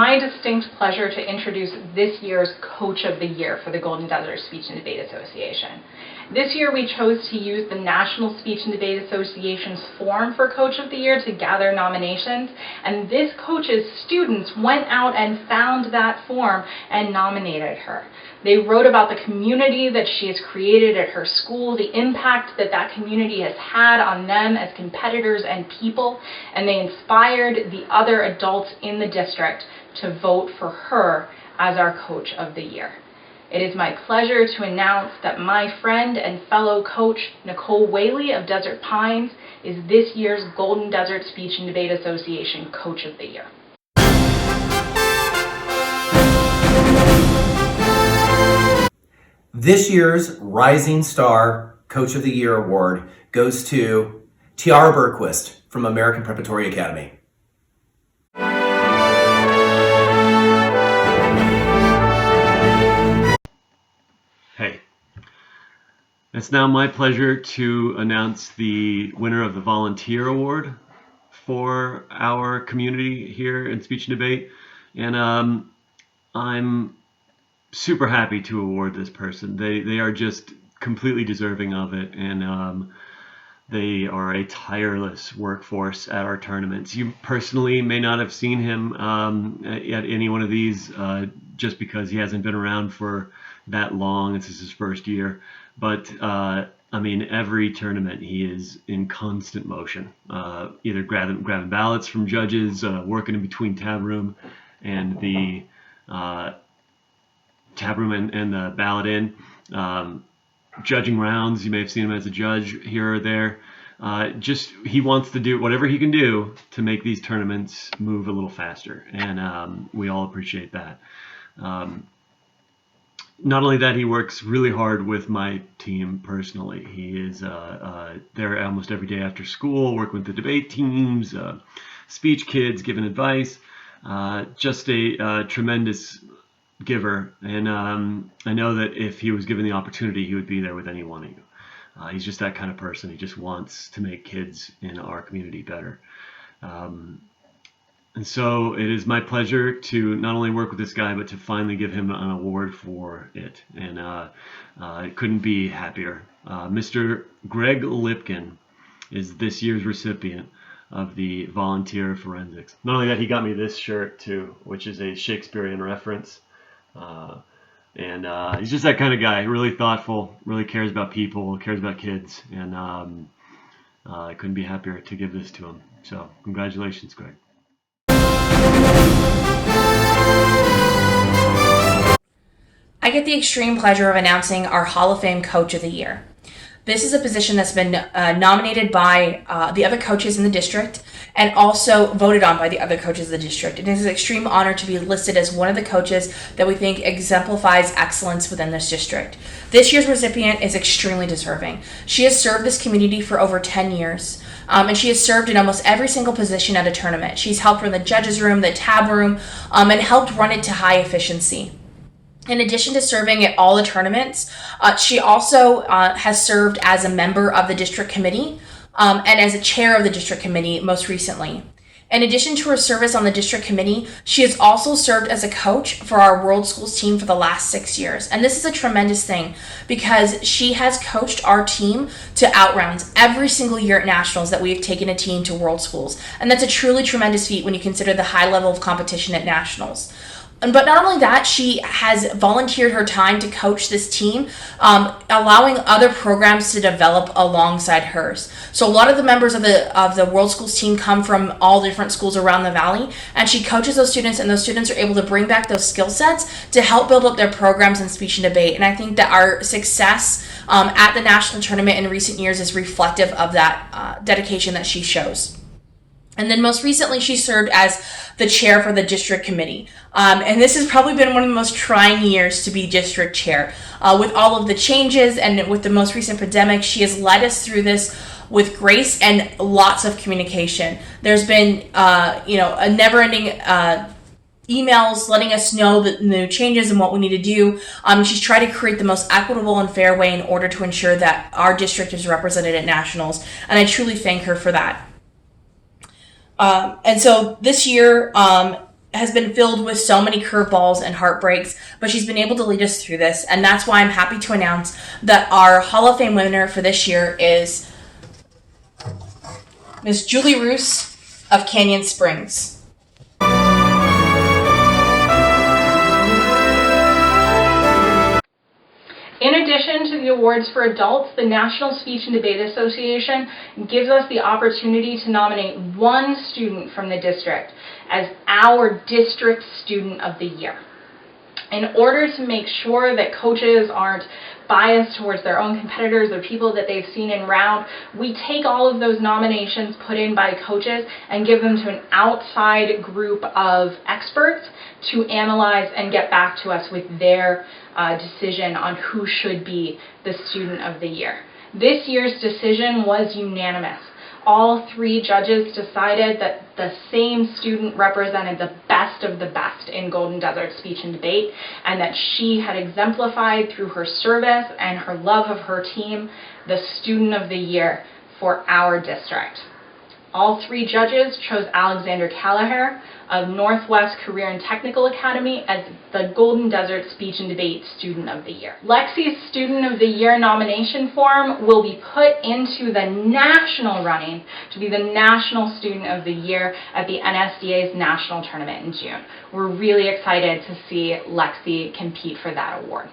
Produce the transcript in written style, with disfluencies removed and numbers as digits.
my distinct pleasure to introduce this year's Coach of the Year for the Golden Desert Speech and Debate Association. This year we chose to use the National Speech and Debate Association's form for Coach of the Year to gather nominations, and this coach's students went out and found that form and nominated her. They wrote about the community that she has created at her school, the impact that that community has had on them as competitors and people, and they inspired the other adults in the district to vote for her as our Coach of the Year. It is my pleasure to announce that my friend and fellow coach, Nicole Whaley of Desert Pines, is this year's Golden Desert Speech and Debate Association Coach of the Year. This year's Rising Star Coach of the Year award goes to Tiara Berquist from American Preparatory Academy. Hey, it's now my pleasure to announce the winner of the Volunteer Award for our community here in Speech and Debate. And I'm super happy to award this person. They are just completely deserving of it, and they are a tireless workforce at our tournaments. You personally may not have seen him at any one of these just because he hasn't been around for that long. This is his first year, but I mean, every tournament he is in constant motion, either grabbing ballots from judges, working in between tab room and the tab room and the ballot in, judging rounds. You may have seen him as a judge here or there. Just he wants to do whatever he can do to make these tournaments move a little faster, and we all appreciate that. Not only that, he works really hard with my team personally. He is there almost every day after school, working with the debate teams, speech kids, giving advice. Just a tremendous giver, and I know that if he was given the opportunity, he would be there with any one of you. He's just that kind of person. He just wants to make kids in our community better. And so it is my pleasure to not only work with this guy, but to finally give him an award for it. And I couldn't be happier. Mr. Greg Lipkin is this year's recipient of the Volunteer Forensics. Not only that, he got me this shirt too, which is a Shakespearean reference. And he's just that kind of guy, really thoughtful, really cares about people, cares about kids. And I couldn't be happier to give this to him. So congratulations, Greg. I get the extreme pleasure of announcing our Hall of Fame Coach of the Year. This is a position that's been nominated by the other coaches in the district and also voted on by the other coaches of the district. It is an extreme honor to be listed as one of the coaches that we think exemplifies excellence within this district. This year's recipient is extremely deserving. She has served this community for over 10 years. And she has served in almost every single position at a tournament. She's helped run the judges room, the tab room, and helped run it to high efficiency. In addition to serving at all the tournaments, she also has served as a member of the district committee and as a chair of the district committee most recently. In addition to her service on the district committee, she has also served as a coach for our World Schools team for the last 6 years. And this is a tremendous thing because she has coached our team to outrounds every single year at nationals that we have taken a team to World Schools. And that's a truly tremendous feat when you consider the high level of competition at nationals. But not only that, she has volunteered her time to coach this team, allowing other programs to develop alongside hers. So a lot of the members of the World Schools team come from all different schools around the valley, and she coaches those students, and those students are able to bring back those skill sets to help build up their programs in speech and debate. And I think that our success at the national tournament in recent years is reflective of that dedication that she shows. And then most recently, she served as the chair for the district committee. And this has probably been one of the most trying years to be district chair. With all of the changes and with the most recent pandemic, she has led us through this with grace and lots of communication. There's been, a never-ending emails letting us know the new changes and what we need to do. She's tried to create the most equitable and fair way in order to ensure that our district is represented at nationals. And I truly thank her for that. And so this year, has been filled with so many curveballs and heartbreaks, but she's been able to lead us through this, and that's why I'm happy to announce that our Hall of Fame winner for this year is Miss Julie Roos of Canyon Springs. In addition to the awards for adults, the National Speech and Debate Association gives us the opportunity to nominate one student from the district as our District Student of the Year. In order to make sure that coaches aren't biased towards their own competitors or people that they've seen in round, we take all of those nominations put in by coaches and give them to an outside group of experts to analyze and get back to us with their decision on who should be the Student of the Year. This year's decision was unanimous. All three judges decided that the same student represented the best of the best in Golden Desert Speech and Debate, and that she had exemplified through her service and her love of her team the Student of the Year for our district. All three judges chose Alexander Callagher of Northwest Career and Technical Academy as the Golden Desert Speech and Debate Student of the Year. Lexi's Student of the Year nomination form will be put into the national running to be the National Student of the Year at the NSDA's National Tournament in June. We're really excited to see Lexi compete for that award.